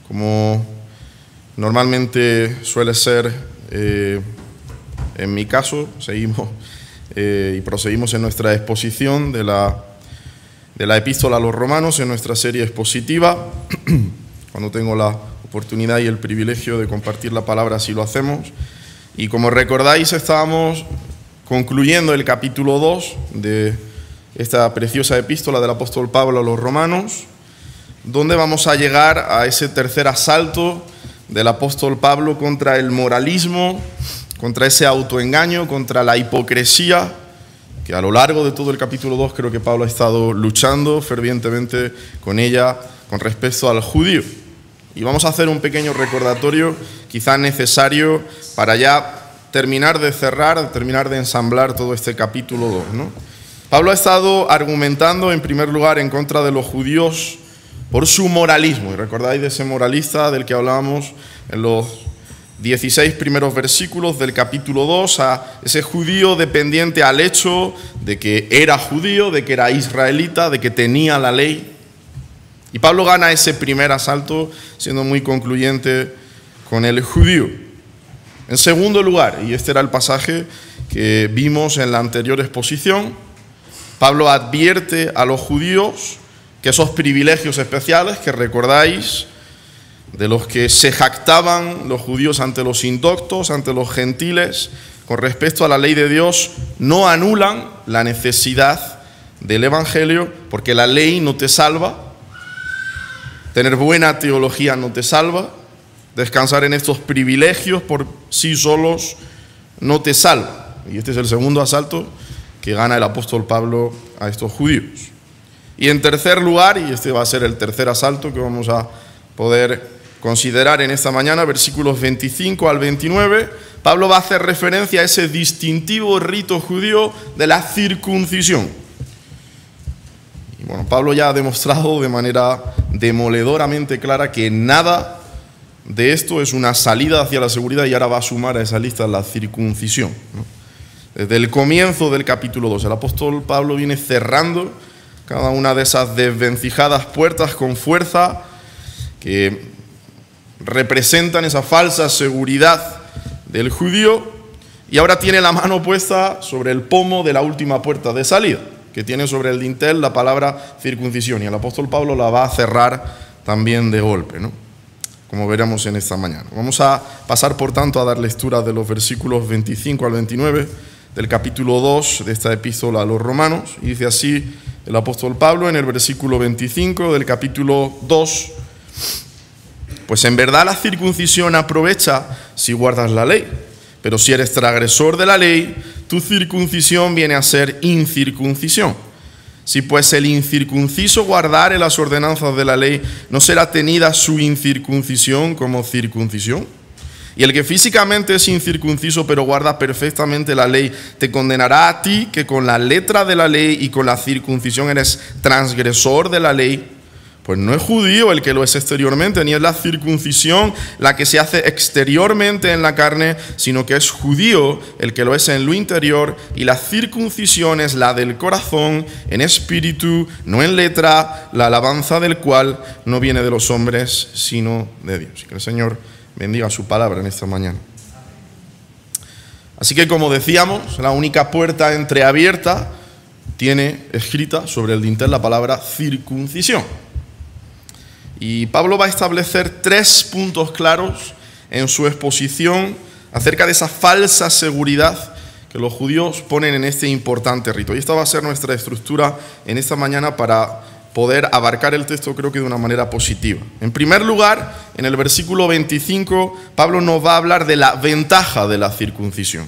Como normalmente suele ser en mi caso, seguimos y proseguimos en nuestra exposición de la epístola a los romanos, en nuestra serie expositiva. Cuando tengo la oportunidad y el privilegio de compartir la palabra, así lo hacemos. Y como recordáis, estábamos concluyendo el capítulo 2 de esta preciosa epístola del apóstol Pablo a los romanos, donde vamos a llegar a ese tercer asalto del apóstol Pablo contra el moralismo, contra ese autoengaño, contra la hipocresía, que a lo largo de todo el capítulo 2 creo que Pablo ha estado luchando fervientemente con ella con respecto al judío. Y vamos a hacer un pequeño recordatorio, quizá necesario, para ya terminar de cerrar, terminar de ensamblar todo este capítulo 2, ¿no? Pablo ha estado argumentando en primer lugar en contra de los judíos por su moralismo. Y recordáis de ese moralista del que hablábamos en los 16 primeros versículos del capítulo 2, a ese judío dependiente al hecho de que era judío, de que era israelita, de que tenía la ley. Y Pablo gana ese primer asalto siendo muy concluyente con el judío. En segundo lugar, y este era el pasaje que vimos en la anterior exposición, Pablo advierte a los judíos que esos privilegios especiales que recordáis, de los que se jactaban los judíos ante los indoctos, ante los gentiles, con respecto a la ley de Dios, no anulan la necesidad del evangelio, porque la ley no te salva, tener buena teología no te salva, descansar en estos privilegios por sí solos no te salva. Y este es el segundo asalto que gana el apóstol Pablo a estos judíos. Y en tercer lugar, y este va a ser el tercer asalto que vamos a poder considerar en esta mañana, versículos 25 al 29, Pablo va a hacer referencia a ese distintivo rito judío de la circuncisión. Y bueno, Pablo ya ha demostrado de manera demoledoramente clara que nada de esto es una salida hacia la seguridad, y ahora va a sumar a esa lista la circuncisión, ¿no? Desde el comienzo del capítulo 2, el apóstol Pablo viene cerrando cada una de esas desvencijadas puertas con fuerza que representan esa falsa seguridad del judío, y ahora tiene la mano puesta sobre el pomo de la última puerta de salida, que tiene sobre el dintel la palabra circuncisión, y el apóstol Pablo la va a cerrar también de golpe, ¿no? Como veremos en esta mañana. Vamos a pasar, por tanto, a dar lectura de los versículos 25 al 29 del capítulo 2 de esta epístola a los romanos, y dice así el apóstol Pablo en el versículo 25 del capítulo 2: pues en verdad la circuncisión aprovecha si guardas la ley, pero si eres transgresor de la ley, tu circuncisión viene a ser incircuncisión. Si pues el incircunciso guardare las ordenanzas de la ley, ¿no será tenida su incircuncisión como circuncisión? Y el que físicamente es incircunciso pero guarda perfectamente la ley, te condenará a ti, que con la letra de la ley y con la circuncisión eres transgresor de la ley. Pues no es judío el que lo es exteriormente, ni es la circuncisión la que se hace exteriormente en la carne, sino que es judío el que lo es en lo interior, y la circuncisión es la del corazón, en espíritu, no en letra, la alabanza del cual no viene de los hombres, sino de Dios. Que el Señor bendiga su palabra en esta mañana. Así que, como decíamos, la única puerta entreabierta tiene escrita sobre el dintel la palabra circuncisión. Y Pablo va a establecer 3 puntos claros en su exposición acerca de esa falsa seguridad que los judíos ponen en este importante rito. Y esta va a ser nuestra estructura en esta mañana para poder abarcar el texto, creo que de una manera positiva. En primer lugar, en el versículo 25, Pablo nos va a hablar de la ventaja de la circuncisión.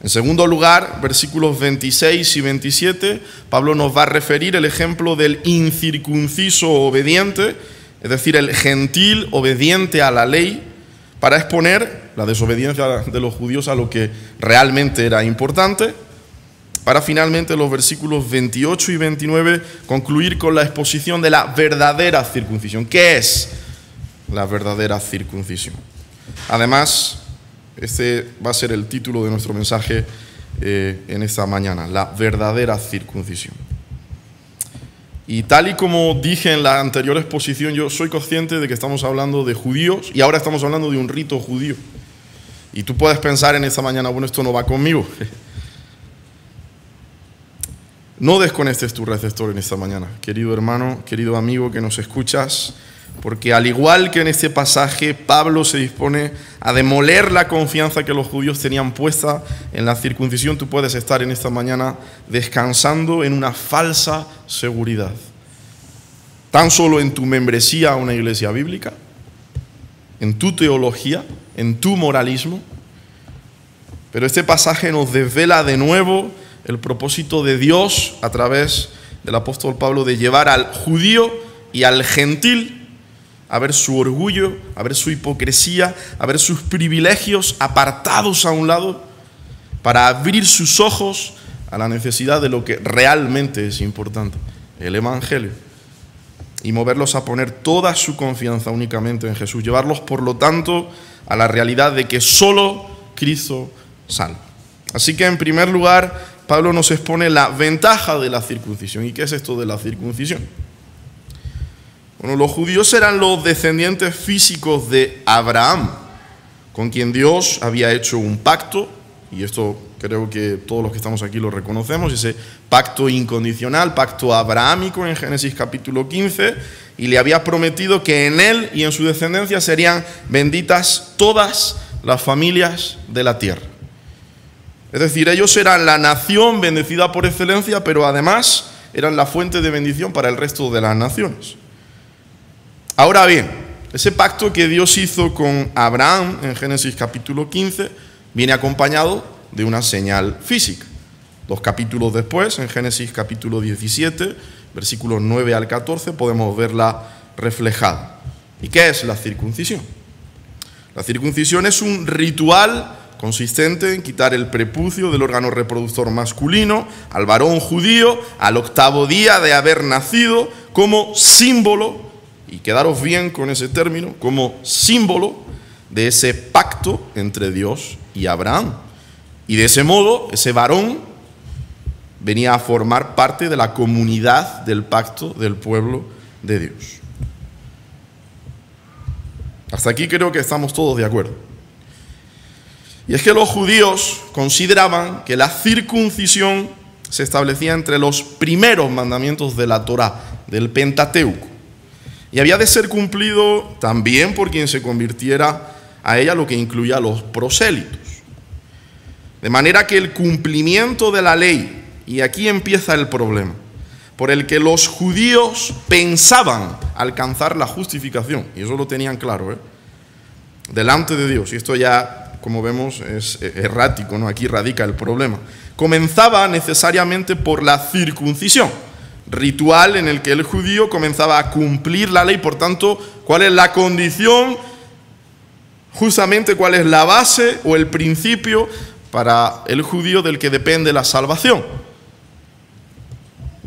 En segundo lugar, versículos 26 y 27, Pablo nos va a referir el ejemplo del incircunciso obediente, es decir, el gentil obediente a la ley, para exponer la desobediencia de los judíos a lo que realmente era importante, para finalmente los versículos 28 y 29 concluir con la exposición de la verdadera circuncisión. ¿Qué es la verdadera circuncisión? Además, este va a ser el título de nuestro mensaje en esta mañana: la verdadera circuncisión. Y tal y como dije en la anterior exposición, yo soy consciente de que estamos hablando de judíos y ahora estamos hablando de un rito judío. Y tú puedes pensar en esta mañana, bueno, esto no va conmigo. No desconectes tu receptor en esta mañana, querido hermano, querido amigo que nos escuchas, porque al igual que en este pasaje, Pablo se dispone a demoler la confianza que los judíos tenían puesta en la circuncisión. Tú puedes estar en esta mañana descansando en una falsa seguridad, tan solo en tu membresía a una iglesia bíblica, en tu teología, en tu moralismo. Pero este pasaje nos desvela de nuevo el propósito de Dios a través del apóstol Pablo de llevar al judío y al gentil a ver su orgullo, a ver su hipocresía, a ver sus privilegios apartados a un lado, para abrir sus ojos a la necesidad de lo que realmente es importante, el Evangelio, y moverlos a poner toda su confianza únicamente en Jesús, llevarlos por lo tanto a la realidad de que solo Cristo salva. Así que en primer lugar, Pablo nos expone la ventaja de la circuncisión. ¿Y qué es esto de la circuncisión? Bueno, los judíos eran los descendientes físicos de Abraham, con quien Dios había hecho un pacto, y esto creo que todos los que estamos aquí lo reconocemos, ese pacto incondicional, pacto abrahámico en Génesis capítulo 15, y le había prometido que en él y en su descendencia serían benditas todas las familias de la tierra. Es decir, ellos eran la nación bendecida por excelencia, pero además eran la fuente de bendición para el resto de las naciones. Ahora bien, ese pacto que Dios hizo con Abraham en Génesis capítulo 15 viene acompañado de una señal física. 2 capítulos después, en Génesis capítulo 17, versículos 9 al 14, podemos verla reflejada. ¿Y qué es la circuncisión? La circuncisión es un ritual consistente en quitar el prepucio del órgano reproductor masculino al varón judío al 8º día de haber nacido, como símbolo, y quedaros bien con ese término, como símbolo de ese pacto entre Dios y Abraham. Y de ese modo, ese varón venía a formar parte de la comunidad del pacto del pueblo de Dios. Hasta aquí creo que estamos todos de acuerdo. Y es que los judíos consideraban que la circuncisión se establecía entre los primeros mandamientos de la Torá, del Pentateuco, y había de ser cumplido también por quien se convirtiera a ella, lo que incluía a los prosélitos. De manera que el cumplimiento de la ley, y aquí empieza el problema, por el que los judíos pensaban alcanzar la justificación, y eso lo tenían claro, delante de Dios, y esto ya, como vemos, es errático, ¿no? Aquí radica el problema. Comenzaba necesariamente por la circuncisión, ritual en el que el judío comenzaba a cumplir la ley. Por tanto, ¿cuál es la condición? Justamente, ¿cuál es la base o el principio para el judío del que depende la salvación?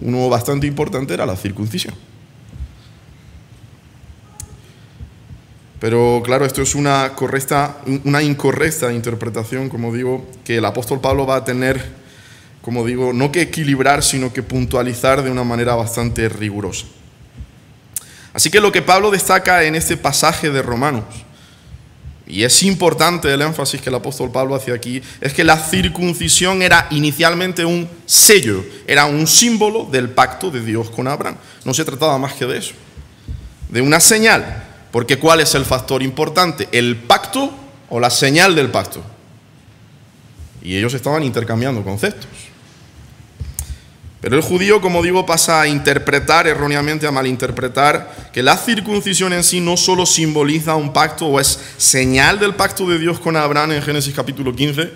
Uno bastante importante era la circuncisión. Pero claro, esto es una incorrecta interpretación, como digo, que el apóstol Pablo va a tener, como digo, no que equilibrar, sino que puntualizar de una manera bastante rigurosa. Así que lo que Pablo destaca en este pasaje de Romanos, y es importante el énfasis que el apóstol Pablo hace aquí, es que la circuncisión era inicialmente un sello, era un símbolo del pacto de Dios con Abraham. No se trataba más que de eso, de una señal. Porque ¿cuál es el factor importante? ¿El pacto o la señal del pacto? Y ellos estaban intercambiando conceptos. Pero el judío, como digo, pasa a interpretar erróneamente, a malinterpretar, que la circuncisión en sí no solo simboliza un pacto o es señal del pacto de Dios con Abraham en Génesis capítulo 15,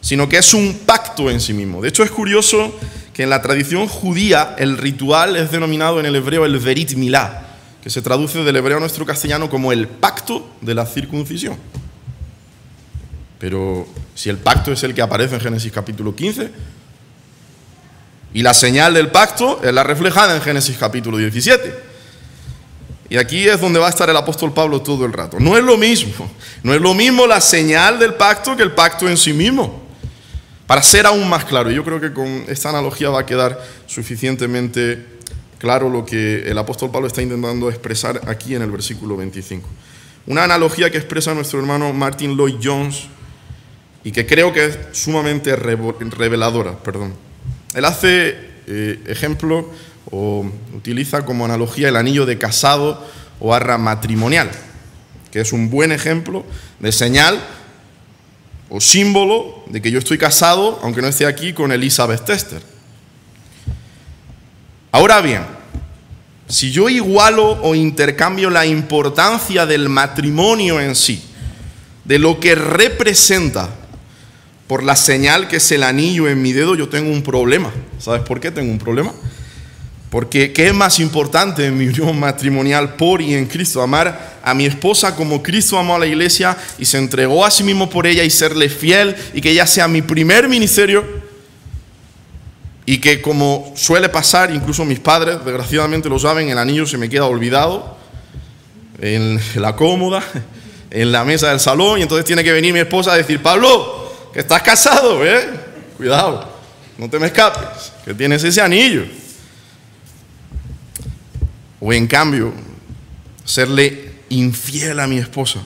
sino que es un pacto en sí mismo. De hecho, es curioso que en la tradición judía el ritual es denominado en el hebreo el Berit Milá, que se traduce del hebreo a nuestro castellano como el pacto de la circuncisión. Pero si el pacto es el que aparece en Génesis capítulo 15, y la señal del pacto es la reflejada en Génesis capítulo 17. Y aquí es donde va a estar el apóstol Pablo todo el rato. No es lo mismo la señal del pacto que el pacto en sí mismo. Para ser aún más claro, yo creo que con esta analogía va a quedar suficientemente claro lo que el apóstol Pablo está intentando expresar aquí en el versículo 25. Una analogía que expresa nuestro hermano Martin Lloyd-Jones y que creo que es sumamente reveladora. Él hace ejemplo o utiliza como analogía el anillo de casado o arra matrimonial, que es un buen ejemplo de señal o símbolo de que yo estoy casado, aunque no esté aquí, con Elizabeth Tester. Ahora bien, si yo igualo o intercambio la importancia del matrimonio en sí, de lo que representa, por la señal que es el anillo en mi dedo, yo tengo un problema. ¿Sabes por qué tengo un problema? Porque ¿qué es más importante en mi unión matrimonial por y en Cristo? Amar a mi esposa como Cristo amó a la iglesia y se entregó a sí mismo por ella y serle fiel y que ella sea mi primer ministerio y que, como suele pasar, incluso mis padres desgraciadamente lo saben, el anillo se me queda olvidado en la cómoda, en la mesa del salón, y entonces tiene que venir mi esposa a decir: Pablo, que estás casado, cuidado, no te me escapes, que tienes ese anillo. O en cambio, serle infiel a mi esposa,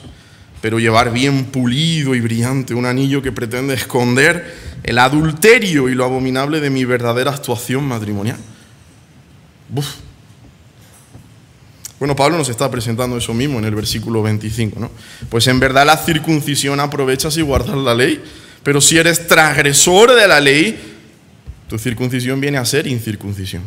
pero llevar bien pulido y brillante un anillo que pretende esconder el adulterio y lo abominable de mi verdadera actuación matrimonial. Uf. Bueno, Pablo nos está presentando eso mismo en el versículo 25, ¿no? Pues en verdad la circuncisión aprovecha si guardas la ley, pero si eres transgresor de la ley, tu circuncisión viene a ser incircuncisión.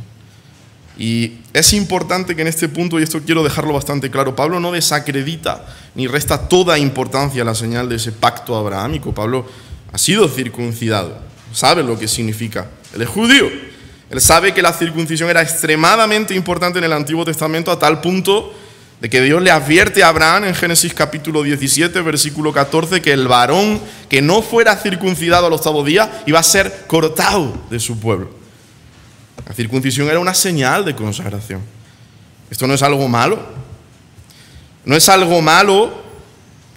Y es importante que en este punto, y esto quiero dejarlo bastante claro, Pablo no desacredita ni resta toda importancia a la señal de ese pacto abrahámico. Pablo ha sido circuncidado, sabe lo que significa. Él es judío. Él sabe que la circuncisión era extremadamente importante en el Antiguo Testamento, a tal punto de que Dios le advierte a Abraham en Génesis capítulo 17, versículo 14, que el varón que no fuera circuncidado al octavo día iba a ser cortado de su pueblo. La circuncisión era una señal de consagración. Esto no es algo malo. No es algo malo,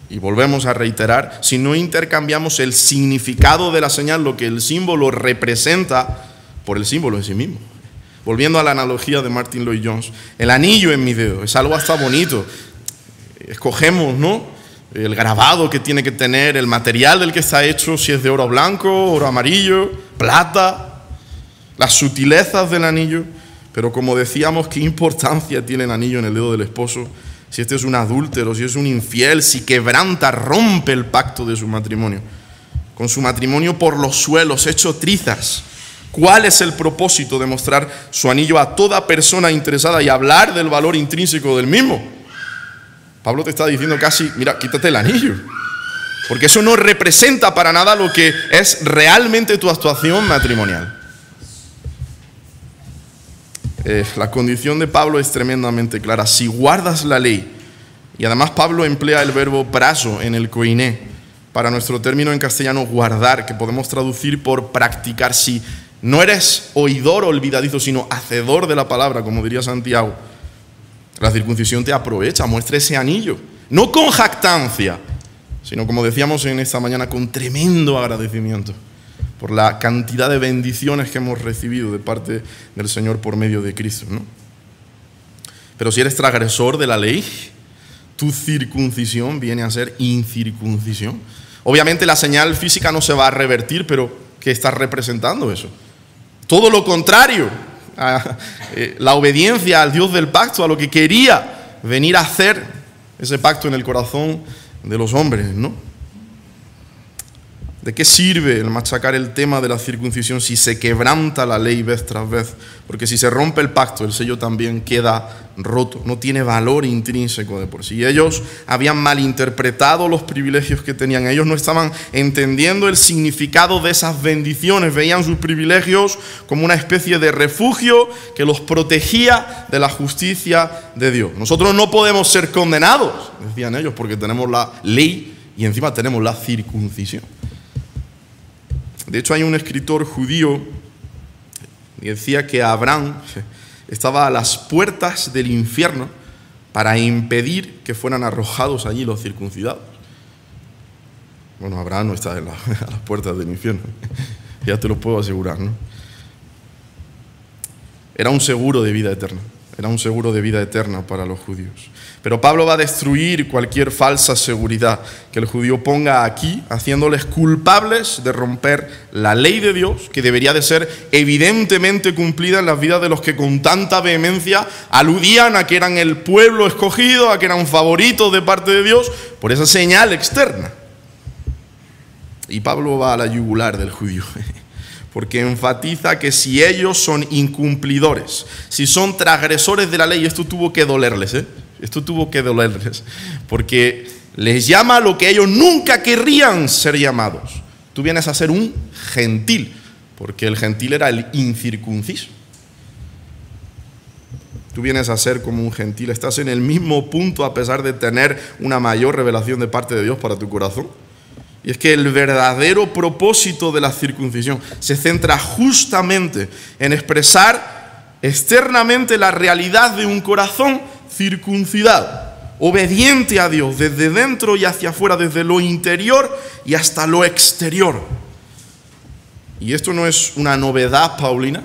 y volvemos a reiterar, si no intercambiamos el significado de la señal, lo que el símbolo representa, por el símbolo en sí mismo. Volviendo a la analogía de Martin Lloyd-Jones, el anillo en mi dedo es algo hasta bonito. Escogemos, ¿no?, el grabado que tiene que tener, el material del que está hecho, si es de oro blanco, oro amarillo, plata, las sutilezas del anillo. Pero como decíamos, ¿qué importancia tiene el anillo en el dedo del esposo? Si este es un adúltero, si es un infiel, si quebranta, rompe el pacto de su matrimonio, con su matrimonio por los suelos, hecho trizas. ¿Cuál es el propósito de mostrar su anillo a toda persona interesada y hablar del valor intrínseco del mismo? Pablo te está diciendo casi: mira, quítate el anillo, porque eso no representa para nada lo que es realmente tu actuación matrimonial. La condición de Pablo es tremendamente clara. Si guardas la ley, y además Pablo emplea el verbo praso en el koiné, para nuestro término en castellano guardar, que podemos traducir por practicar. Si no eres oidor olvidadizo, sino hacedor de la palabra, como diría Santiago, la circuncisión te aprovecha, muestra ese anillo, no con jactancia, sino, como decíamos en esta mañana, con tremendo agradecimiento por la cantidad de bendiciones que hemos recibido de parte del Señor por medio de Cristo, ¿no? Pero si eres transgresor de la ley, tu circuncisión viene a ser incircuncisión. Obviamente la señal física no se va a revertir, pero ¿qué está representando eso? Todo lo contrario, la obediencia al Dios del pacto, a lo que quería venir a hacer ese pacto en el corazón de los hombres, ¿no? ¿De qué sirve el machacar el tema de la circuncisión si se quebranta la ley vez tras vez? Porque si se rompe el pacto, el sello también queda roto, no tiene valor intrínseco de por sí. Ellos habían malinterpretado los privilegios que tenían, ellos no estaban entendiendo el significado de esas bendiciones, veían sus privilegios como una especie de refugio que los protegía de la justicia de Dios. Nosotros no podemos ser condenados, decían ellos, porque tenemos la ley y encima tenemos la circuncisión. De hecho, hay un escritor judío que decía que Abraham estaba a las puertas del infierno para impedir que fueran arrojados allí los circuncidados. Bueno, Abraham no está a las puertas del infierno, ya te lo puedo asegurar, ¿no? era un seguro de vida eterna. Era un seguro de vida eterna para los judíos. Pero Pablo va a destruir cualquier falsa seguridad que el judío ponga aquí, haciéndoles culpables de romper la ley de Dios, que debería de ser evidentemente cumplida en las vidas de los que con tanta vehemencia aludían a que eran el pueblo escogido, a que eran favoritos de parte de Dios, por esa señal externa. Y Pablo va a la yugular del judío, porque enfatiza que si ellos son incumplidores, si son transgresores de la ley, esto tuvo que dolerles, Esto tuvo que dolerles, porque les llama a lo que ellos nunca querrían ser llamados. Tú vienes a ser un gentil, porque el gentil era el incircunciso. Tú vienes a ser como un gentil, estás en el mismo punto a pesar de tener una mayor revelación de parte de Dios para tu corazón. Y es que el verdadero propósito de la circuncisión se centra justamente en expresar externamente la realidad de un corazón circuncidado, obediente a Dios, desde dentro y hacia afuera, desde lo interior y hasta lo exterior. Y esto no es una novedad paulina,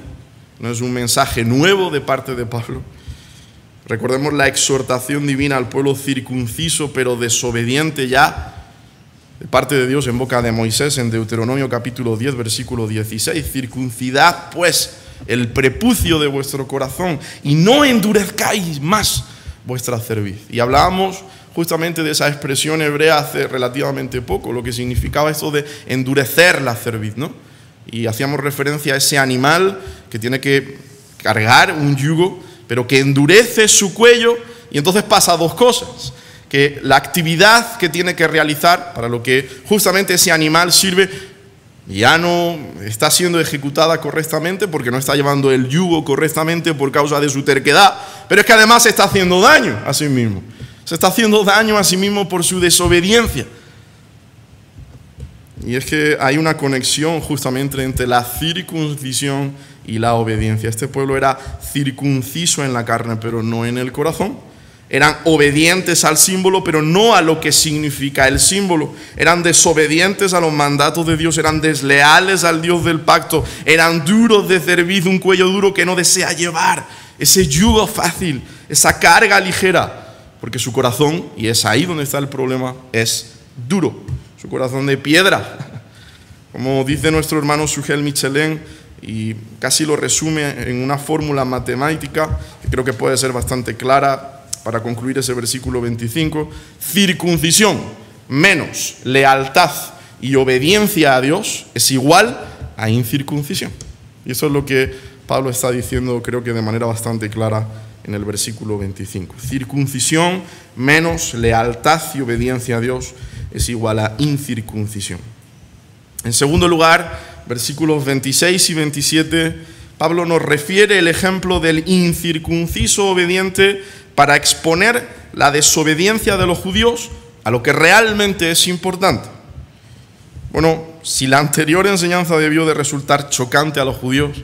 no es un mensaje nuevo de parte de Pablo. Recordemos la exhortación divina al pueblo circunciso pero desobediente ya, de parte de Dios en boca de Moisés en Deuteronomio capítulo 10, versículo 16. Circuncidad pues el prepucio de vuestro corazón y no endurezcáis más vuestra cerviz. Y hablábamos justamente de esa expresión hebrea hace relativamente poco, lo que significaba esto de endurecer la cerviz, ¿no? Y hacíamos referencia a ese animal que tiene que cargar un yugo, pero que endurece su cuello, y entonces pasa dos cosas: que la actividad que tiene que realizar, para lo que justamente ese animal sirve, ya no está siendo ejecutada correctamente porque no está llevando el yugo correctamente por causa de su terquedad, pero es que además se está haciendo daño a sí mismo. Se está haciendo daño a sí mismo por su desobediencia. Y es que hay una conexión justamente entre la circuncisión y la obediencia. Este pueblo era circunciso en la carne, pero no en el corazón. Eran obedientes al símbolo, pero no a lo que significa el símbolo. Eran desobedientes a los mandatos de Dios, eran desleales al Dios del pacto, eran duros de cerviz, un cuello duro que no desea llevar ese yugo fácil, esa carga ligera, porque su corazón, y es ahí donde está el problema, es duro, su corazón de piedra. Como dice nuestro hermano Sugel Michelin, y casi lo resume en una fórmula matemática que creo que puede ser bastante clara para concluir ese versículo 25, circuncisión menos lealtad y obediencia a Dios es igual a incircuncisión. Y eso es lo que Pablo está diciendo, creo que de manera bastante clara en el versículo 25. Circuncisión menos lealtad y obediencia a Dios es igual a incircuncisión. En segundo lugar, versículos 26 y 27, Pablo nos refiere el ejemplo del incircunciso obediente para exponer la desobediencia de los judíos a lo que realmente es importante. Bueno, si la anterior enseñanza debió de resultar chocante a los judíos,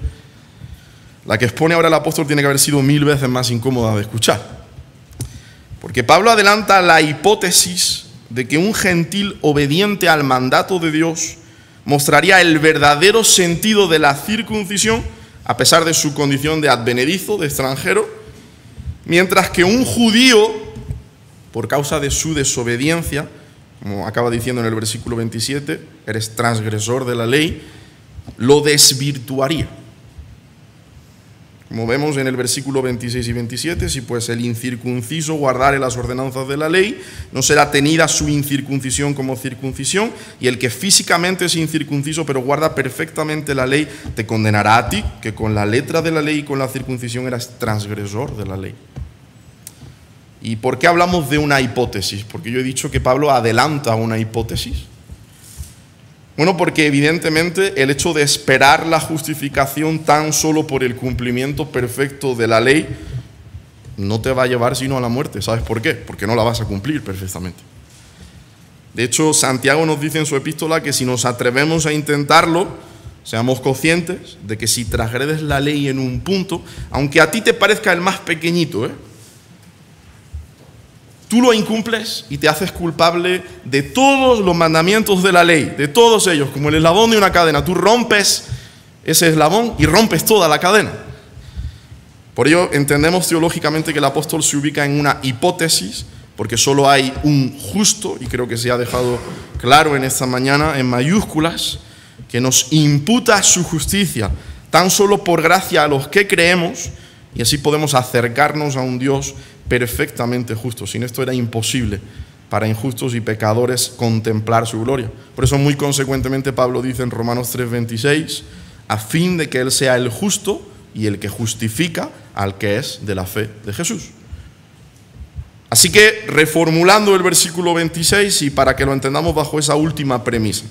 la que expone ahora el apóstol tiene que haber sido 1000 veces más incómoda de escuchar. Porque Pablo adelanta la hipótesis de que un gentil obediente al mandato de Dios mostraría el verdadero sentido de la circuncisión a pesar de su condición de advenedizo, de extranjero, mientras que un judío, por causa de su desobediencia, como acaba diciendo en el versículo 27, eres transgresor de la ley, lo desvirtuaría. Como vemos en el versículo 26 y 27, si pues el incircunciso guardare las ordenanzas de la ley, no será tenida su incircuncisión como circuncisión, y el que físicamente es incircunciso pero guarda perfectamente la ley, te condenará a ti, que con la letra de la ley y con la circuncisión eras transgresor de la ley. ¿Y por qué hablamos de una hipótesis? Porque yo he dicho que Pablo adelanta una hipótesis. Bueno, porque evidentemente el hecho de esperar la justificación tan solo por el cumplimiento perfecto de la ley no te va a llevar sino a la muerte. ¿Sabes por qué? Porque no la vas a cumplir perfectamente. De hecho, Santiago nos dice en su epístola que si nos atrevemos a intentarlo, seamos conscientes de que si transgredes la ley en un punto, aunque a ti te parezca el más pequeñito, tú lo incumples y te haces culpable de todos los mandamientos de la ley, de todos ellos, como el eslabón de una cadena. Tú rompes ese eslabón y rompes toda la cadena. Por ello entendemos teológicamente que el apóstol se ubica en una hipótesis, porque solo hay un justo, y creo que se ha dejado claro en esta mañana en mayúsculas, que nos imputa su justicia, tan solo por gracia a los que creemos, y así podemos acercarnos a un Dios perfectamente justo. Sin esto era imposible para injustos y pecadores contemplar su gloria. Por eso muy consecuentemente Pablo dice en Romanos 3:26, a fin de que Él sea el justo y el que justifica al que es de la fe de Jesús. Así que, reformulando el versículo 26, y para que lo entendamos bajo esa última premisa,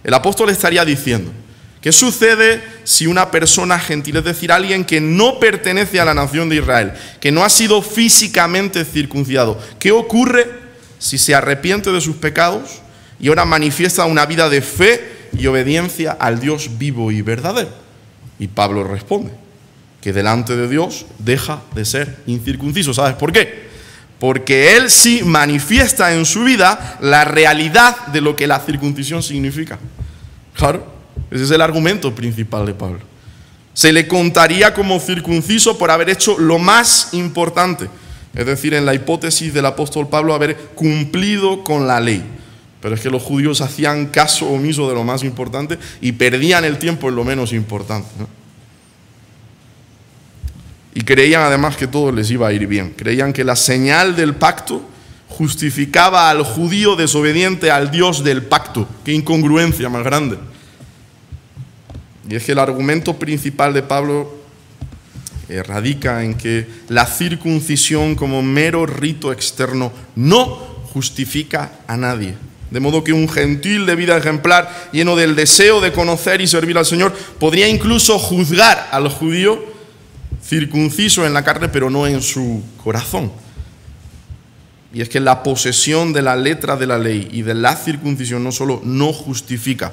el apóstol estaría diciendo, ¿qué sucede si una persona gentil, es decir, alguien que no pertenece a la nación de Israel, que no ha sido físicamente circuncidado, qué ocurre si se arrepiente de sus pecados y ahora manifiesta una vida de fe y obediencia al Dios vivo y verdadero? Y Pablo responde que delante de Dios deja de ser incircunciso. ¿Sabes por qué? Porque él sí manifiesta en su vida la realidad de lo que la circuncisión significa. Claro, ese es el argumento principal de Pablo. Se le contaría como circunciso por haber hecho lo más importante, es decir, en la hipótesis del apóstol Pablo, haber cumplido con la ley. Pero es que los judíos hacían caso omiso de lo más importante y perdían el tiempo en lo menos importante, ¿no? Y creían además que todo les iba a ir bien. Creían que la señal del pacto justificaba al judío desobediente al Dios del pacto. ¡Qué incongruencia más grande! Y es que el argumento principal de Pablo radica en que la circuncisión como mero rito externo no justifica a nadie. De modo que un gentil de vida ejemplar, lleno del deseo de conocer y servir al Señor, podría incluso juzgar al judío circunciso en la carne, pero no en su corazón. Y es que la posesión de la letra de la ley y de la circuncisión no solo no justifica,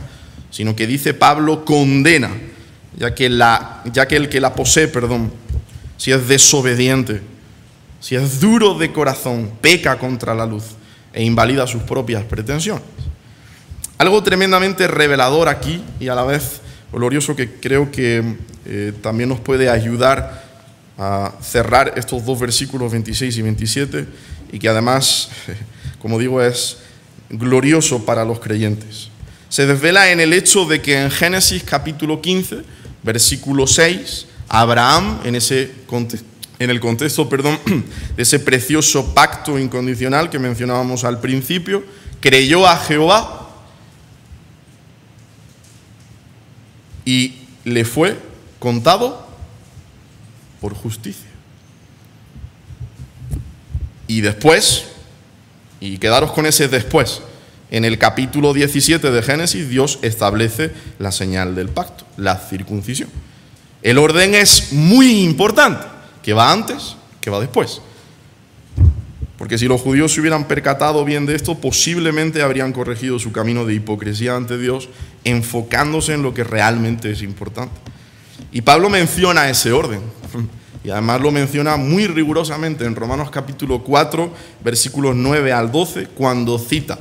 sino que dice Pablo condena, ya que el que la posee, si es desobediente, si es duro de corazón, peca contra la luz e invalida sus propias pretensiones. Algo tremendamente revelador aquí y a la vez glorioso que creo que también nos puede ayudar a cerrar estos dos versículos 26 y 27 y que además, como digo, es glorioso para los creyentes. Se desvela en el hecho de que en Génesis capítulo 15, versículo 6, Abraham, en el contexto de ese precioso pacto incondicional que mencionábamos al principio, creyó a Jehová y le fue contado por justicia. Y después, y quedaros con ese después, en el capítulo 17 de Génesis, Dios establece la señal del pacto, la circuncisión. El orden es muy importante, que va antes, que va después. Porque si los judíos se hubieran percatado bien de esto, posiblemente habrían corregido su camino de hipocresía ante Dios, enfocándose en lo que realmente es importante. Y Pablo menciona ese orden, y además lo menciona muy rigurosamente en Romanos capítulo 4, versículos 9 al 12, cuando cita: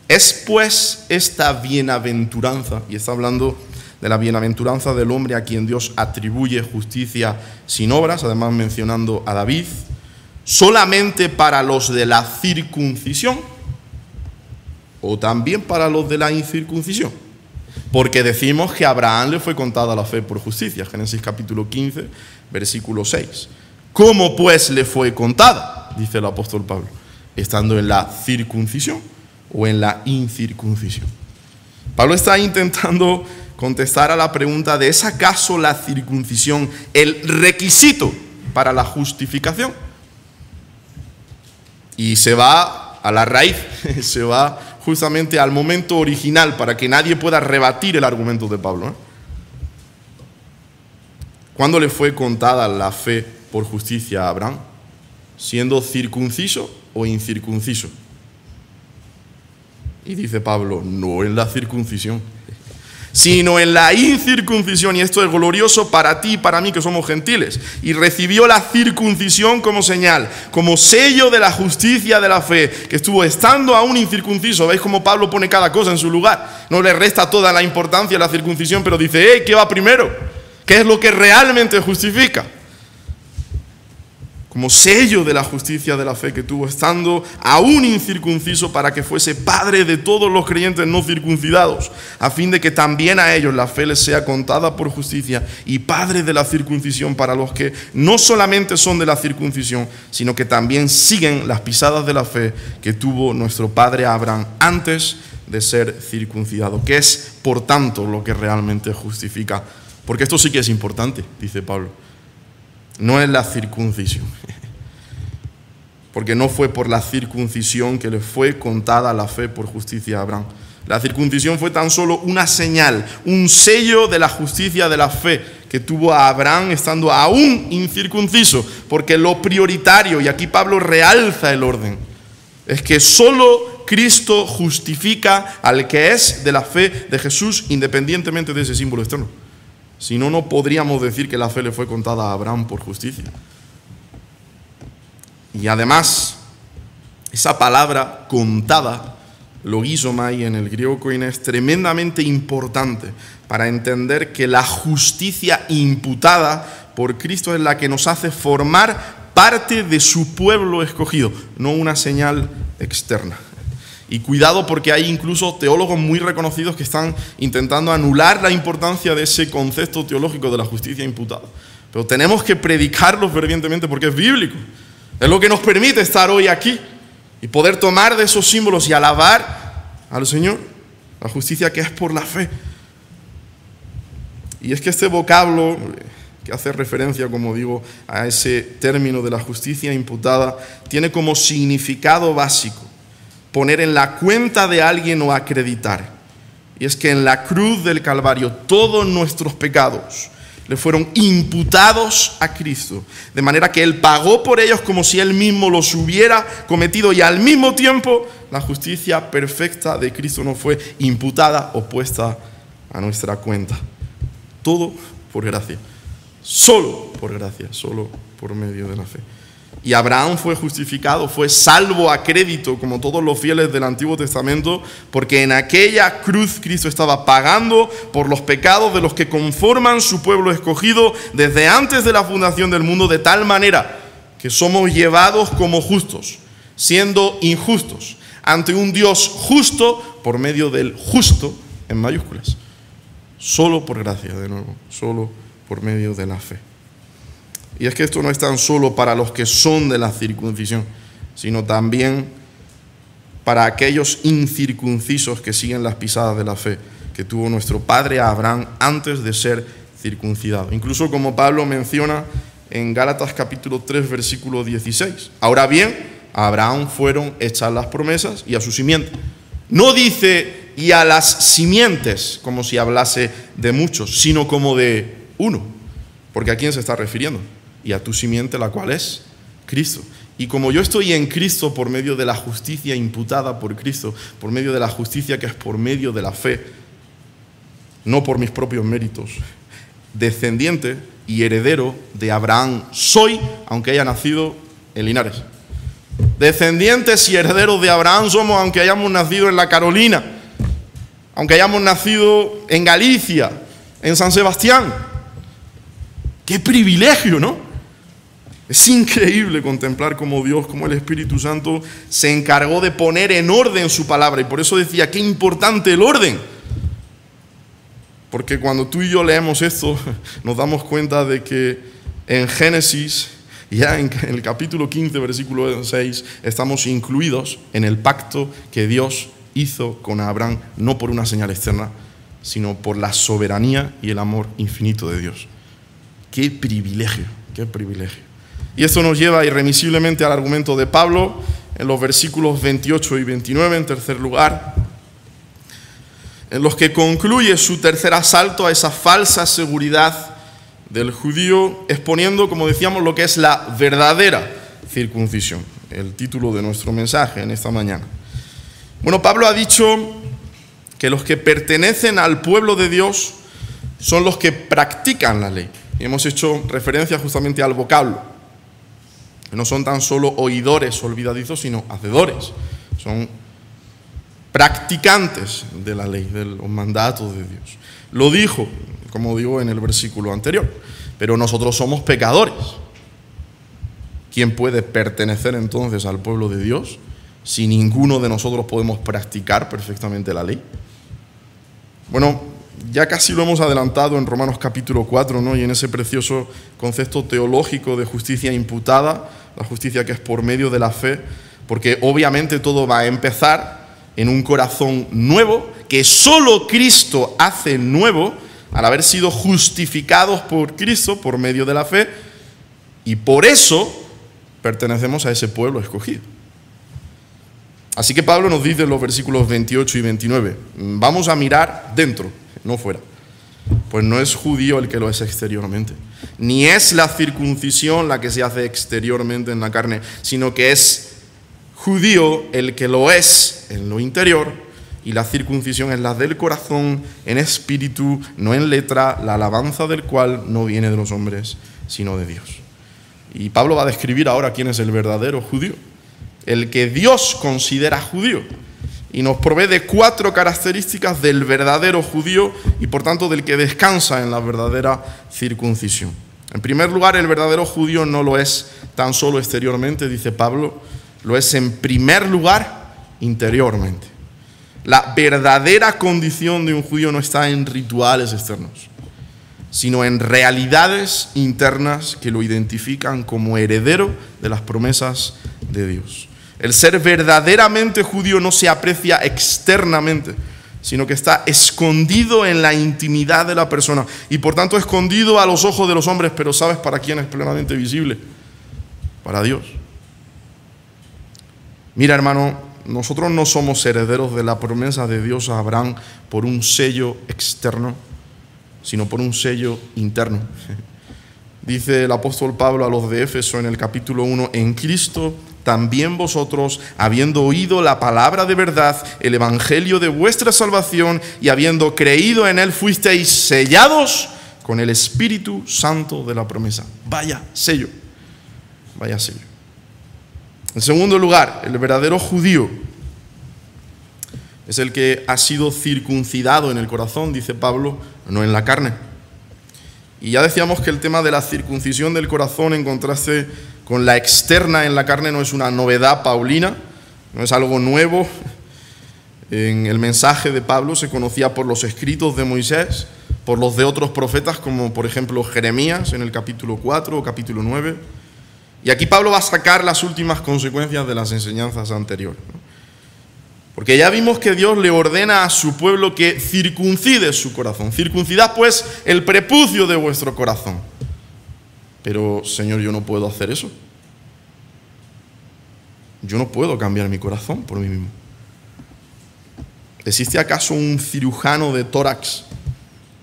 es pues esta bienaventuranza, y está hablando de la bienaventuranza del hombre a quien Dios atribuye justicia sin obras, además mencionando a David, solamente para los de la circuncisión o también para los de la incircuncisión. Porque decimos que a Abraham le fue contada la fe por justicia, Génesis capítulo 15, versículo 6. ¿Cómo pues le fue contada? Dice el apóstol Pablo, estando en la circuncisión o en la incircuncisión. Pablo está intentando contestar a la pregunta de ¿es acaso la circuncisión el requisito para la justificación? Y se va a la raíz, se va justamente al momento original para que nadie pueda rebatir el argumento de Pablo. ¿Cuándo le fue contada la fe por justicia a Abraham? ¿Siendo circunciso o incircunciso? Y dice Pablo, no en la circuncisión, sino en la incircuncisión, y esto es glorioso para ti y para mí que somos gentiles. Y recibió la circuncisión como señal, como sello de la justicia de la fe, que estuvo estando aún incircunciso. ¿Veis cómo Pablo pone cada cosa en su lugar? No le resta toda la importancia a la circuncisión, pero dice, ¿qué va primero? ¿Qué es lo que realmente justifica? como sello de la justicia de la fe que tuvo, estando aún incircunciso, para que fuese padre de todos los creyentes no circuncidados, a fin de que también a ellos la fe les sea contada por justicia, y padre de la circuncisión para los que no solamente son de la circuncisión, sino que también siguen las pisadas de la fe que tuvo nuestro padre Abraham antes de ser circuncidado, que es por tanto lo que realmente justifica. Porque esto sí que es importante, dice Pablo. No es la circuncisión, porque no fue por la circuncisión que le fue contada la fe por justicia a Abraham. La circuncisión fue tan solo una señal, un sello de la justicia de la fe que tuvo a Abraham estando aún incircunciso, porque lo prioritario, y aquí Pablo realza el orden, es que solo Cristo justifica al que es de la fe de Jesús, independientemente de ese símbolo externo. Si no, no podríamos decir que la fe le fue contada a Abraham por justicia. Y además, esa palabra contada, logizomai en el griego koine, es tremendamente importante para entender que la justicia imputada por Cristo es la que nos hace formar parte de su pueblo escogido, no una señal externa. Y cuidado, porque hay incluso teólogos muy reconocidos que están intentando anular la importancia de ese concepto teológico de la justicia imputada. Pero tenemos que predicarlo fervientemente porque es bíblico. Es lo que nos permite estar hoy aquí y poder tomar de esos símbolos y alabar al Señor, la justicia que es por la fe. Y es que este vocablo, que hace referencia, como digo, a ese término de la justicia imputada, tiene como significado básico poner en la cuenta de alguien o acreditar. Y es que en la cruz del Calvario todos nuestros pecados le fueron imputados a Cristo, de manera que Él pagó por ellos como si Él mismo los hubiera cometido, y al mismo tiempo la justicia perfecta de Cristo nos fue imputada o puesta a nuestra cuenta. Todo por gracia, solo por gracia, solo por medio de la fe. Y Abraham fue justificado, fue salvo a crédito, como todos los fieles del Antiguo Testamento, porque en aquella cruz Cristo estaba pagando por los pecados de los que conforman su pueblo escogido desde antes de la fundación del mundo, de tal manera que somos llevados como justos, siendo injustos, ante un Dios justo por medio del justo en mayúsculas. Solo por gracia, de nuevo, solo por medio de la fe. Y es que esto no es tan solo para los que son de la circuncisión, sino también para aquellos incircuncisos que siguen las pisadas de la fe que tuvo nuestro padre Abraham antes de ser circuncidado. Incluso como Pablo menciona en Gálatas capítulo 3, versículo 16. Ahora bien, a Abraham fueron hechas las promesas y a su simiente. No dice y a las simientes como si hablase de muchos, sino como de uno. Porque ¿a quién se está refiriendo? Y a tu simiente, la cual es Cristo. Y como yo estoy en Cristo por medio de la justicia imputada por Cristo, por medio de la justicia que es por medio de la fe, no por mis propios méritos, descendiente y heredero de Abraham soy, aunque haya nacido en Linares. Descendientes y herederos de Abraham somos, aunque hayamos nacido en la Carolina, aunque hayamos nacido en Galicia, en San Sebastián. ¡Qué privilegio!, ¿no? Es increíble contemplar cómo Dios, cómo el Espíritu Santo se encargó de poner en orden su palabra. Y por eso decía, qué importante el orden. Porque cuando tú y yo leemos esto, nos damos cuenta de que en Génesis, ya en el capítulo 15, versículo 6, estamos incluidos en el pacto que Dios hizo con Abraham, no por una señal externa, sino por la soberanía y el amor infinito de Dios. ¡Qué privilegio! ¡Qué privilegio! Y esto nos lleva irremisiblemente al argumento de Pablo en los versículos 28 y 29, en tercer lugar, en los que concluye su tercer asalto a esa falsa seguridad del judío, exponiendo, como decíamos, lo que es la verdadera circuncisión, el título de nuestro mensaje en esta mañana. Bueno, Pablo ha dicho que los que pertenecen al pueblo de Dios son los que practican la ley. Y hemos hecho referencia justamente al vocablo. No son tan solo oidores olvidadizos, sino hacedores. Son practicantes de la ley, de los mandatos de Dios. Lo dijo, como digo en el versículo anterior, pero nosotros somos pecadores. ¿quién puede pertenecer entonces al pueblo de Dios si ninguno de nosotros podemos practicar perfectamente la ley? Bueno, ya casi lo hemos adelantado en Romanos capítulo 4, ¿no? Y en ese precioso concepto teológico de justicia imputada, la justicia que es por medio de la fe, porque obviamente todo va a empezar en un corazón nuevo, que solo Cristo hace nuevo, al haber sido justificados por Cristo por medio de la fe, y por eso pertenecemos a ese pueblo escogido. Así que Pablo nos dice en los versículos 28 y 29, vamos a mirar dentro, no fuera. Pues no es judío el que lo es exteriormente, ni es la circuncisión la que se hace exteriormente en la carne, sino que es judío el que lo es en lo interior, y la circuncisión es la del corazón, en espíritu, no en letra, la alabanza del cual no viene de los hombres, sino de Dios. Y Pablo va a describir ahora quién es el verdadero judío, el que Dios considera judío, y nos provee de 4 características del verdadero judío y por tanto del que descansa en la verdadera circuncisión. En primer lugar, el verdadero judío no lo es tan solo exteriormente, dice Pablo, lo es en primer lugar interiormente. La verdadera condición de un judío no está en rituales externos, sino en realidades internas que lo identifican como heredero de las promesas de Dios. El ser verdaderamente judío no se aprecia externamente, sino que está escondido en la intimidad de la persona y por tanto escondido a los ojos de los hombres, pero ¿sabes para quién es plenamente visible? Para Dios. Mira, hermano, nosotros no somos herederos de la promesa de Dios a Abraham por un sello externo, sino por un sello interno. Dice el apóstol Pablo a los de Éfeso en el capítulo 1, en Cristo también vosotros, habiendo oído la palabra de verdad, el evangelio de vuestra salvación, y habiendo creído en él, fuisteis sellados con el Espíritu Santo de la promesa. Vaya sello, vaya sello. En segundo lugar, el verdadero judío es el que ha sido circuncidado en el corazón, dice Pablo, no en la carne. Y ya decíamos que el tema de la circuncisión del corazón en contraste con la externa en la carne no es una novedad paulina, no es algo nuevo. En el mensaje de Pablo se conocía por los escritos de Moisés, por los de otros profetas como por ejemplo Jeremías en el capítulo 4 o capítulo 9. Y aquí Pablo va a sacar las últimas consecuencias de las enseñanzas anteriores, ¿no? Porque ya vimos que Dios le ordena a su pueblo que circuncide su corazón. Circuncidad pues el prepucio de vuestro corazón. Pero, Señor, yo no puedo hacer eso. Yo no puedo cambiar mi corazón por mí mismo. ¿Existe acaso un cirujano de tórax?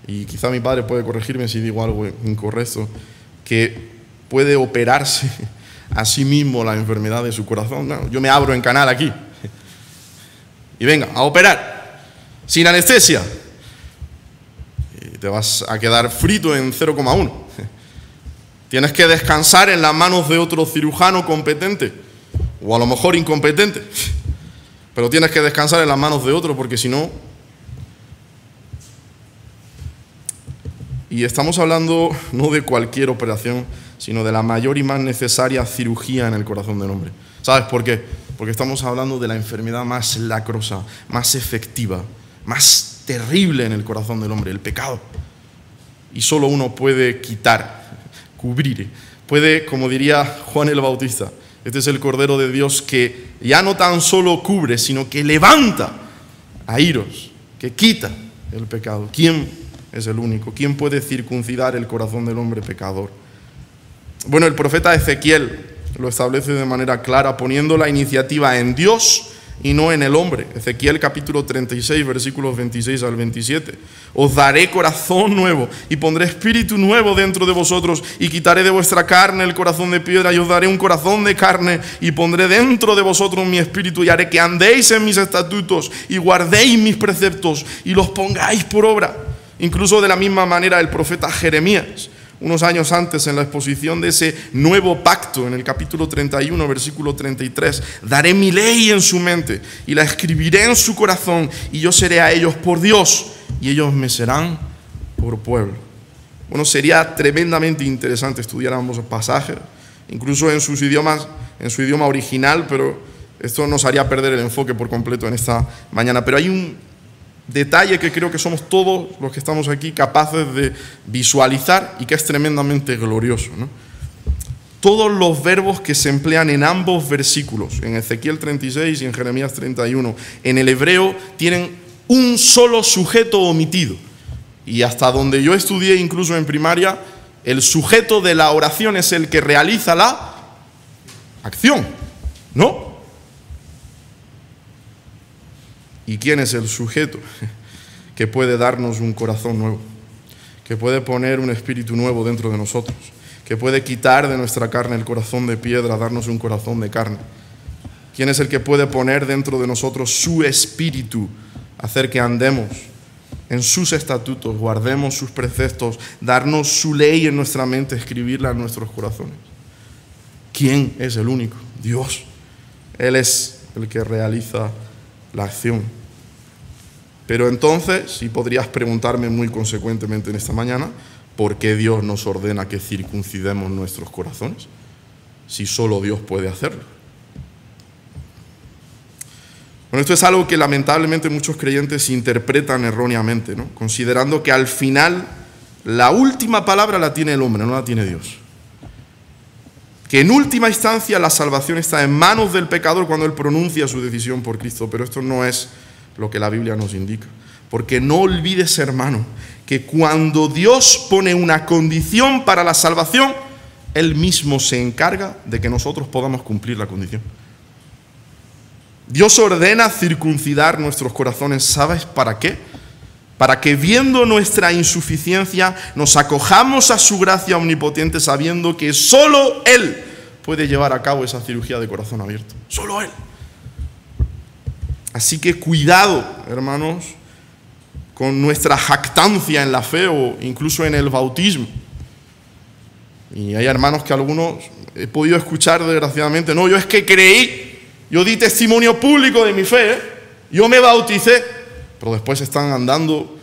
Y quizá mi padre puede corregirme si digo algo incorrecto, que puede operarse a sí mismo la enfermedad de su corazón. No, yo me abro en canal aquí y venga, a operar, sin anestesia. Y te vas a quedar frito en 0,1. Tienes que descansar en las manos de otro cirujano competente, o a lo mejor incompetente, pero tienes que descansar en las manos de otro, porque si no... Y estamos hablando no de cualquier operación, sino de la mayor y más necesaria cirugía en el corazón del hombre. ¿Sabes por qué? Porque estamos hablando de la enfermedad más lacrosa, más efectiva, más terrible en el corazón del hombre, el pecado. Y solo uno puede quitar, cubrir, puede, como diría Juan el Bautista, este es el Cordero de Dios que ya no tan solo cubre, sino que levanta a iros, que quita el pecado. ¿Quién es el único? ¿Quién puede circuncidar el corazón del hombre pecador? Bueno, el profeta Ezequiel lo establece de manera clara, poniendo la iniciativa en Dios y no en el hombre. Ezequiel capítulo 36, versículos 26 al 27. Os daré corazón nuevo y pondré espíritu nuevo dentro de vosotros y quitaré de vuestra carne el corazón de piedra y os daré un corazón de carne y pondré dentro de vosotros mi espíritu y haré que andéis en mis estatutos y guardéis mis preceptos y los pongáis por obra. Incluso de la misma manera el profeta Jeremías, unos años antes, en la exposición de ese nuevo pacto, en el capítulo 31, versículo 33, daré mi ley en su mente y la escribiré en su corazón y yo seré a ellos por Dios y ellos me serán por pueblo. Bueno, sería tremendamente interesante estudiar ambos pasajes incluso en su idioma original, pero esto nos haría perder el enfoque por completo en esta mañana. Pero hay un detalle que creo que somos todos los que estamos aquí capaces de visualizar y que es tremendamente glorioso, ¿no? Todos los verbos que se emplean en ambos versículos, en Ezequiel 36 y en Jeremías 31, en el hebreo tienen un solo sujeto omitido. Y hasta donde yo estudié, incluso en primaria, el sujeto de la oración es el que realiza la acción, ¿no? ¿Y quién es el sujeto que puede darnos un corazón nuevo? Que puede poner un espíritu nuevo dentro de nosotros, que puede quitar de nuestra carne el corazón de piedra, darnos un corazón de carne. ¿Quién es el que puede poner dentro de nosotros su espíritu, hacer que andemos en sus estatutos, guardemos sus preceptos, darnos su ley en nuestra mente, escribirla en nuestros corazones? ¿Quién es el único? Dios. Él es el que realiza la acción. Pero entonces, si podrías preguntarme muy consecuentemente en esta mañana, ¿por qué Dios nos ordena que circuncidemos nuestros corazones? Si solo Dios puede hacerlo. Bueno, esto es algo que lamentablemente muchos creyentes interpretan erróneamente, ¿no? Considerando que al final la última palabra la tiene el hombre, no la tiene Dios. Que en última instancia la salvación está en manos del pecador cuando él pronuncia su decisión por Cristo, pero esto no es lo que la Biblia nos indica. Porque no olvides, hermano, que cuando Dios pone una condición para la salvación, Él mismo se encarga de que nosotros podamos cumplir la condición. Dios ordena circuncidar nuestros corazones, ¿sabes para qué? Para que viendo nuestra insuficiencia nos acojamos a su gracia omnipotente, sabiendo que solo Él puede llevar a cabo esa cirugía de corazón abierto. Solo Él. Así que cuidado, hermanos, con nuestra jactancia en la fe o incluso en el bautismo. Y hay hermanos que algunos he podido escuchar desgraciadamente, no, yo es que creí, yo di testimonio público de mi fe, yo me bauticé, pero después están andando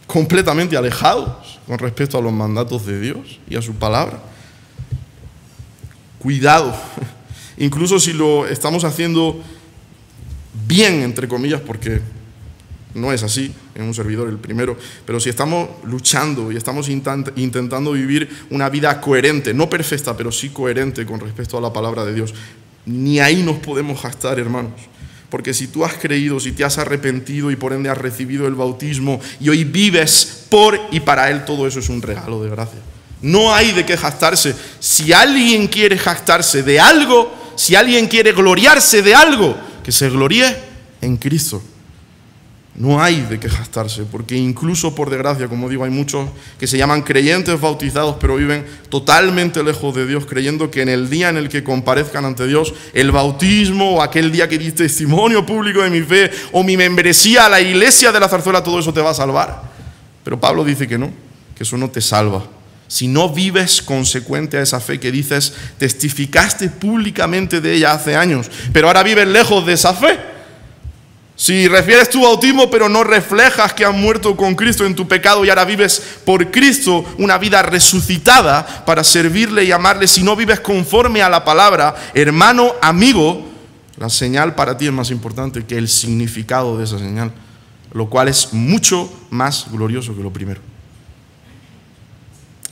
completamente alejados con respecto a los mandatos de Dios y a su palabra. Cuidado, incluso si lo estamos haciendo bien, entre comillas, porque no es así, en un servidor el primero, pero si estamos luchando y estamos intentando vivir una vida coherente, no perfecta, pero sí coherente con respecto a la palabra de Dios, ni ahí nos podemos jactar, hermanos. Porque si tú has creído, si te has arrepentido y por ende has recibido el bautismo y hoy vives por y para Él, todo eso es un regalo de gracia. No hay de qué jactarse. Si alguien quiere jactarse de algo, si alguien quiere gloriarse de algo, que se gloríe en Cristo. No hay de qué jactarse, porque incluso por desgracia, como digo, hay muchos que se llaman creyentes bautizados, pero viven totalmente lejos de Dios, creyendo que en el día en el que comparezcan ante Dios, el bautismo o aquel día que di testimonio público de mi fe o mi membresía a la iglesia de la Zarzuela, todo eso te va a salvar. Pero Pablo dice que no, que eso no te salva. Si no vives consecuente a esa fe que dices, testificaste públicamente de ella hace años, pero ahora vives lejos de esa fe. Si refieres tu bautismo, pero no reflejas que has muerto con Cristo en tu pecado y ahora vives por Cristo una vida resucitada para servirle y amarle, si no vives conforme a la palabra, hermano, amigo, la señal para ti es más importante que el significado de esa señal, lo cual es mucho más glorioso que lo primero.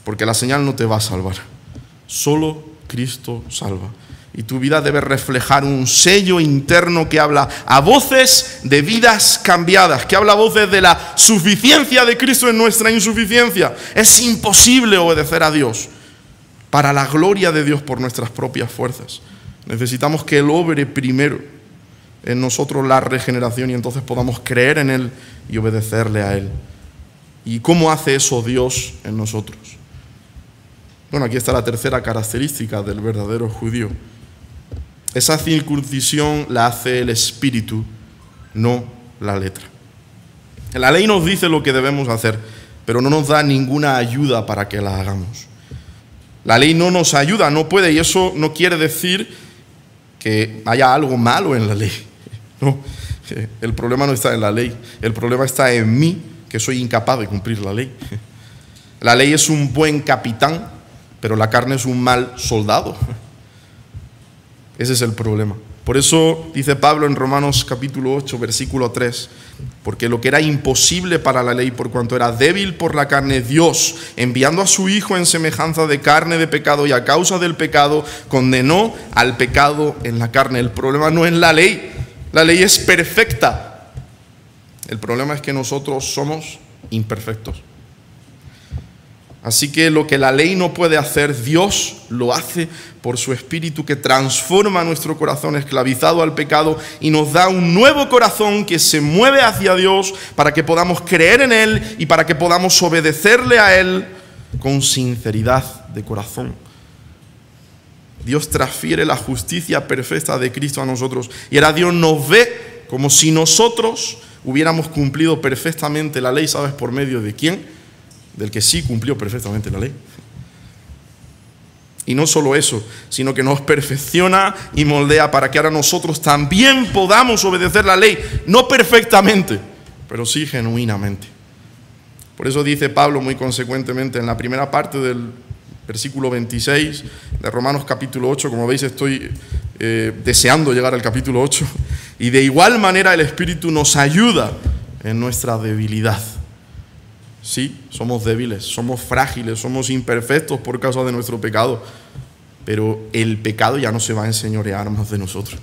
Porque la señal no te va a salvar, solo Cristo salva. Y tu vida debe reflejar un sello interno que habla a voces de vidas cambiadas, que habla a voces de la suficiencia de Cristo en nuestra insuficiencia. Es imposible obedecer a Dios para la gloria de Dios por nuestras propias fuerzas. Necesitamos que Él obre primero en nosotros la regeneración y entonces podamos creer en Él y obedecerle a Él. ¿Y cómo hace eso Dios en nosotros? Bueno, aquí está la tercera característica del verdadero judío. Esa circuncisión la hace el Espíritu, no la letra. La ley nos dice lo que debemos hacer, pero no nos da ninguna ayuda para que la hagamos. La ley no nos ayuda, no puede, y eso no quiere decir que haya algo malo en la ley. No, el problema no está en la ley, el problema está en mí, que soy incapaz de cumplir la ley. La ley es un buen capitán, pero la carne es un mal soldado. Ese es el problema. Por eso dice Pablo en Romanos capítulo 8, versículo 3, porque lo que era imposible para la ley, por cuanto era débil por la carne, Dios, enviando a su Hijo en semejanza de carne de pecado y a causa del pecado, condenó al pecado en la carne. El problema no es la ley es perfecta. El problema es que nosotros somos imperfectos. Así que lo que la ley no puede hacer, Dios lo hace por su Espíritu, que transforma nuestro corazón esclavizado al pecado y nos da un nuevo corazón que se mueve hacia Dios para que podamos creer en Él y para que podamos obedecerle a Él con sinceridad de corazón. Dios transfiere la justicia perfecta de Cristo a nosotros y ahora Dios nos ve como si nosotros hubiéramos cumplido perfectamente la ley. ¿Sabes por medio de quién? Del que sí cumplió perfectamente la ley. Y no solo eso, sino que nos perfecciona y moldea para que ahora nosotros también podamos obedecer la ley, no perfectamente, pero sí genuinamente. Por eso dice Pablo muy consecuentemente en la primera parte del versículo 26 de Romanos capítulo 8, como veis estoy deseando llegar al capítulo 8, y de igual manera el Espíritu nos ayuda en nuestra debilidad. Sí, somos débiles, somos frágiles, somos imperfectos por causa de nuestro pecado, pero el pecado ya no se va a enseñorear más de nosotros.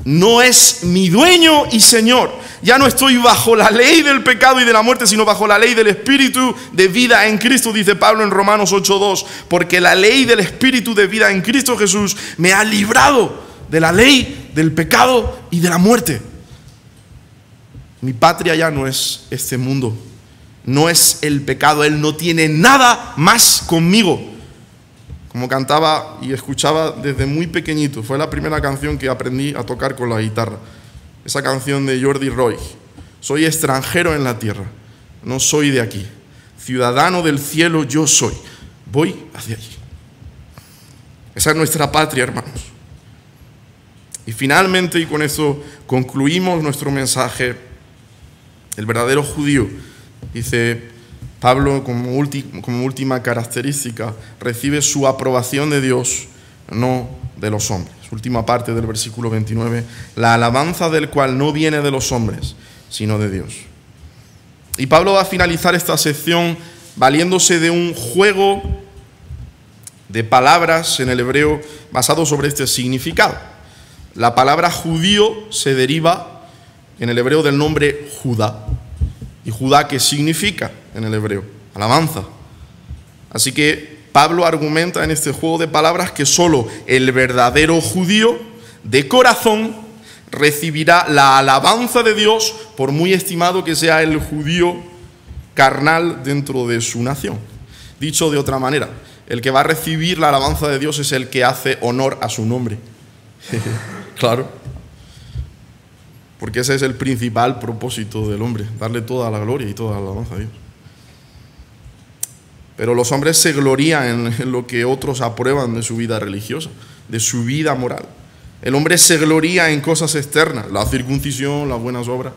No es mi dueño y señor. Ya no estoy bajo la ley del pecado y de la muerte, sino bajo la ley del Espíritu de vida en Cristo, dice Pablo en Romanos 8:2, porque la ley del Espíritu de vida en Cristo Jesús me ha librado de la ley del pecado y de la muerte. Mi patria ya no es este mundo, no es el pecado, Él no tiene nada más conmigo. Como cantaba y escuchaba desde muy pequeñito, fue la primera canción que aprendí a tocar con la guitarra. Esa canción de Jordi Roy, soy extranjero en la tierra, no soy de aquí, ciudadano del cielo yo soy, voy hacia allí. Esa es nuestra patria, hermanos. Y finalmente, y con eso concluimos nuestro mensaje, el verdadero judío, dice Pablo como última característica, recibe su aprobación de Dios, no de los hombres. Última parte del versículo 29, la alabanza del cual no viene de los hombres, sino de Dios. Y Pablo va a finalizar esta sección valiéndose de un juego de palabras en el hebreo basado sobre este significado. La palabra judío se deriva en el hebreo del nombre Judá. ¿Y Judá qué significa en el hebreo? Alabanza. Así que Pablo argumenta en este juego de palabras que solo el verdadero judío de corazón recibirá la alabanza de Dios, por muy estimado que sea el judío carnal dentro de su nación. Dicho de otra manera, el que va a recibir la alabanza de Dios es el que hace honor a su nombre. Claro. Porque ese es el principal propósito del hombre, darle toda la gloria y toda la alabanza a Dios. Pero los hombres se glorían en lo que otros aprueban de su vida religiosa, de su vida moral. El hombre se gloría en cosas externas, la circuncisión, las buenas obras.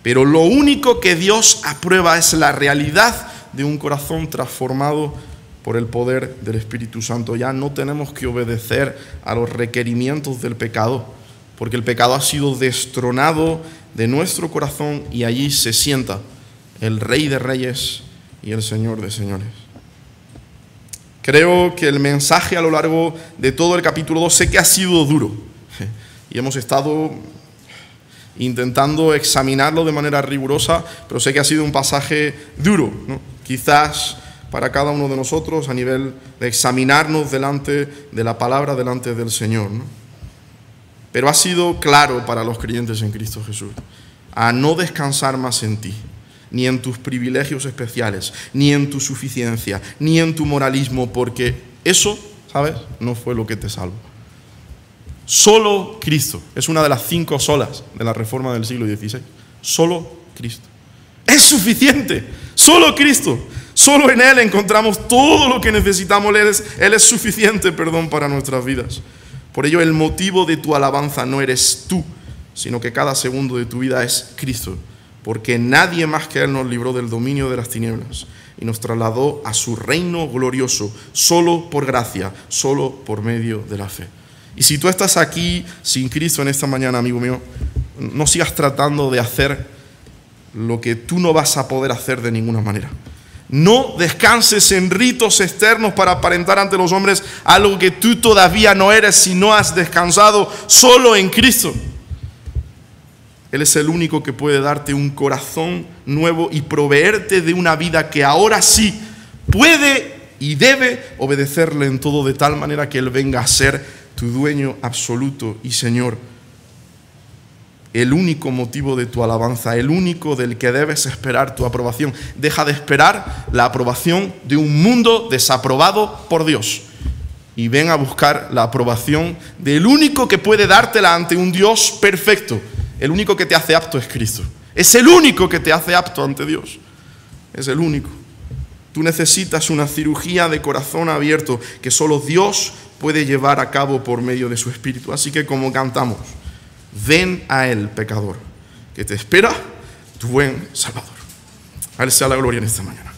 Pero lo único que Dios aprueba es la realidad de un corazón transformado por el poder del Espíritu Santo. Ya no tenemos que obedecer a los requerimientos del pecado, porque el pecado ha sido destronado de nuestro corazón y allí se sienta el Rey de Reyes y el Señor de Señores. Creo que el mensaje a lo largo de todo el capítulo 2 sé que ha sido duro y hemos estado intentando examinarlo de manera rigurosa, pero sé que ha sido un pasaje duro, ¿no? Quizás para cada uno de nosotros a nivel de examinarnos delante de la palabra, delante del Señor, ¿no? Pero ha sido claro para los creyentes en Cristo Jesús a no descansar más en ti, ni en tus privilegios especiales, ni en tu suficiencia, ni en tu moralismo, porque eso, ¿sabes?, no fue lo que te salvó. Solo Cristo es una de las 5 solas de la Reforma del siglo XVI. Solo Cristo. Es suficiente. Solo Cristo. Solo en Él encontramos todo lo que necesitamos. Él es suficiente, para nuestras vidas. Por ello, el motivo de tu alabanza no eres tú, sino que cada segundo de tu vida es Cristo, porque nadie más que Él nos libró del dominio de las tinieblas y nos trasladó a su reino glorioso, solo por gracia, solo por medio de la fe. Y si tú estás aquí sin Cristo en esta mañana, amigo mío, no sigas tratando de hacer lo que tú no vas a poder hacer de ninguna manera. No descanses en ritos externos para aparentar ante los hombres algo que tú todavía no eres si no has descansado solo en Cristo. Él es el único que puede darte un corazón nuevo y proveerte de una vida que ahora sí puede y debe obedecerle en todo, de tal manera que Él venga a ser tu dueño absoluto y Señor. El único motivo de tu alabanza, el único del que debes esperar tu aprobación. Deja de esperar la aprobación de un mundo desaprobado por Dios y ven a buscar la aprobación del único que puede dártela ante un Dios perfecto. El único que te hace apto es Cristo. Es el único que te hace apto ante Dios. Es el único. Tú necesitas una cirugía de corazón abierto que solo Dios puede llevar a cabo por medio de su Espíritu. Así que, como cantamos, ven a Él, pecador, que te espera tu buen Salvador. A Él sea la gloria en esta mañana.